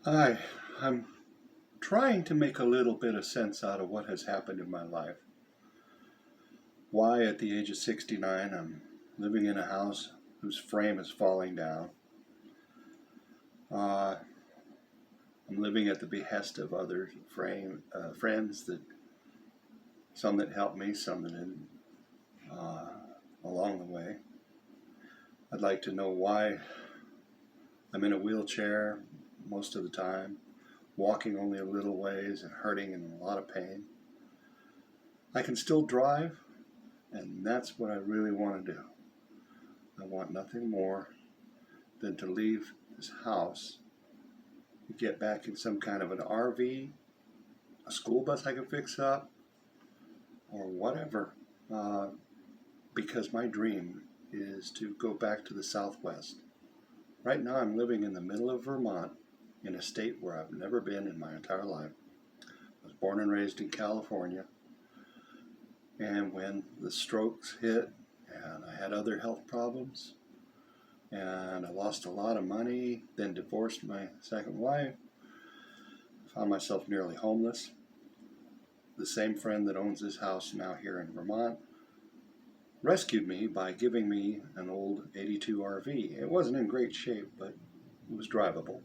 Hi, I'm trying to make a little bit of sense out of what has happened in my life. Why, at the age of 69, I'm living in a house whose frame is falling down. Uh, I'm living at the behest of other friends that some that helped me, some that didn't uh, along the way. I'd like to know why I'm in a wheelchair most of the time, walking only a little ways and hurting and in a lot of pain. I can still drive, and that's what I really want to do. I want nothing more than to leave this house, get back in some kind of an RV, a school bus I can fix up, or whatever, uh, because my dream is to go back to the Southwest. Right now, I'm living in the middle of Vermont, in a state where I've never been in my entire life. I was born and raised in California, and when the strokes hit and I had other health problems, and I lost a lot of money, then divorced my second wife, found myself nearly homeless. The same friend that owns this house now here in Vermont rescued me by giving me an old 82 RV. It wasn't in great shape, but it was drivable.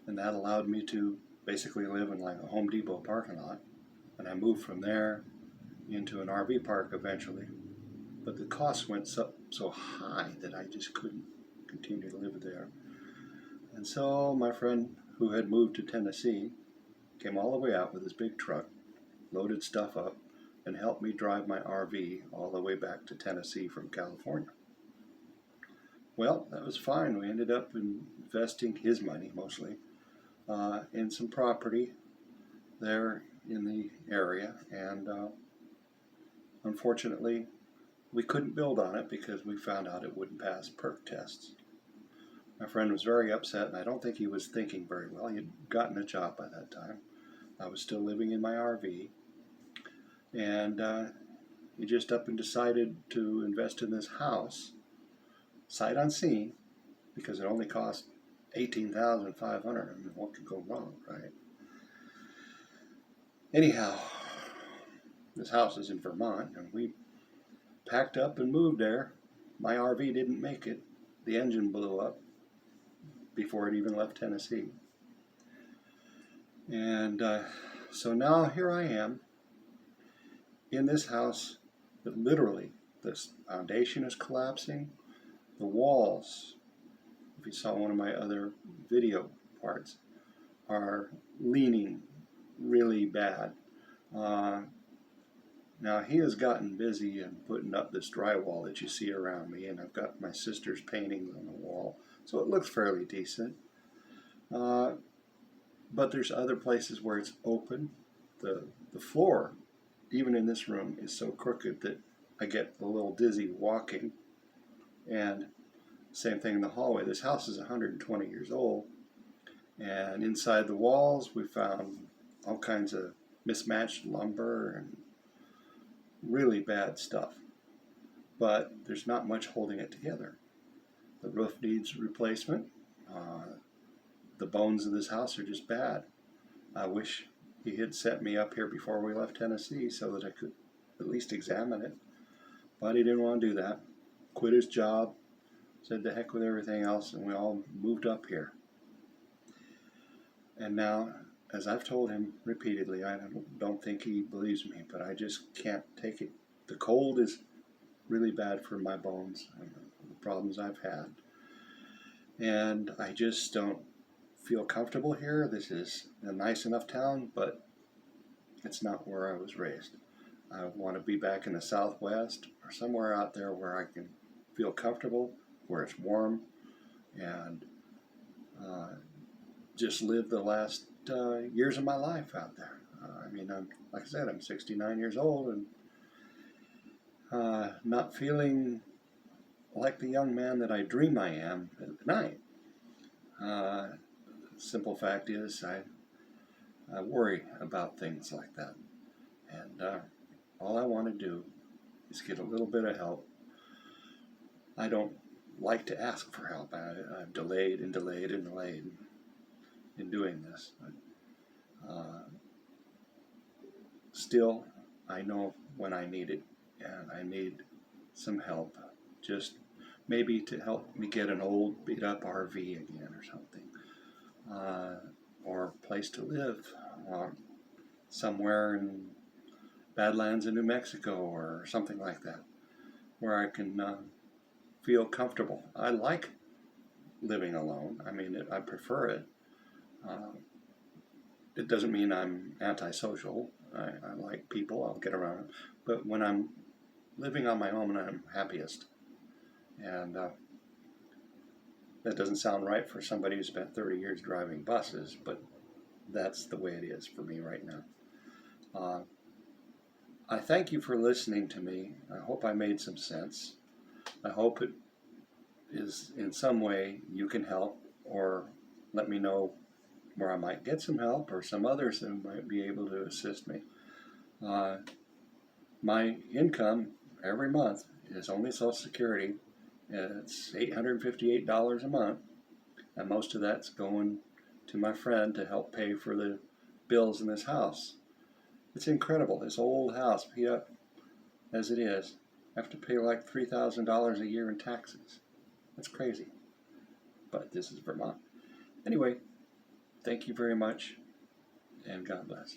And that allowed me to basically live in like a Home Depot parking lot. And I moved from there into an RV park eventually. But the costs went so high that I just couldn't continue to live there. And so my friend who had moved to Tennessee came all the way out with his big truck, loaded stuff up, and helped me drive my RV all the way back to Tennessee from California. Well, that was fine. We ended up investing his money mostly in some property there in the area, and unfortunately, we couldn't build on it because we found out it wouldn't pass perk tests. My friend was very upset, and I don't think he was thinking very well. He had gotten a job by that time. I was still living in my RV, and he just up and decided to invest in this house, sight unseen, because it only cost $18,500. I mean, what could go wrong, right? Anyhow, this house is in Vermont, and we packed up and moved there. My RV didn't make it. The engine blew up before it even left Tennessee. And so now here I am in this house that literally the foundation is collapsing. The walls, if you saw one of my other video parts, are leaning really bad. Uh, Now he has gotten busy and putting up this drywall that you see around me, and I've got my sister's paintings on the wall, so it looks fairly decent. Uh, but there's other places where it's open. The floor, even in this room, is so crooked that I get a little dizzy walking. And same thing in the hallway. This house is 120 years old, and inside the walls we found all kinds of mismatched lumber and really bad stuff. But there's not much holding it together. The roof needs replacement. Uh, the bones of this house are just bad. I wish he had sent me up here before we left Tennessee so that I could at least examine it. But he didn't want to do that. Quit his job, said the heck with everything else, and we all moved up here. And now, as I've told him repeatedly, I don't think he believes me, but I just can't take it. The cold is really bad for my bones and the problems I've had. And I just don't feel comfortable here. This is a nice enough town, but it's not where I was raised. I want to be back in the Southwest or somewhere out there where I can feel comfortable, where it's warm, and uh, just live the last years of my life out there. I mean, like I said, I'm 69 years old and not feeling like the young man that I dream I am at night. Uh, Simple fact is, I worry about things like that. And all I want to do is get a little bit of help. I don't like to ask for help. I've delayed and delayed and delayed. in doing this. Still, I know when I need it, and I need some help, just maybe to help me get an old beat up RV again or something, or a place to live, somewhere in Badlands in New Mexico or something like that, where I can feel comfortable. I like living alone. I mean, I prefer it. Uh, it doesn't mean I'm antisocial. I like people. I'll get around. But when I'm living on my own, I'm happiest. And that doesn't sound right for somebody who spent 30 years driving buses, but that's the way it is for me right now. I thank you for listening to me. I hope I made some sense. I hope it is in some way you can help, or let me know where I might get some help, or some others who might be able to assist me. My income every month is only Social Security. It's $858 a month, and most of that's going to my friend to help pay for the bills in this house. It's incredible. This old house, beat up as it is, I have to pay like $3,000 a year in taxes. That's crazy. But this is Vermont. Anyway, thank you very much, and God bless.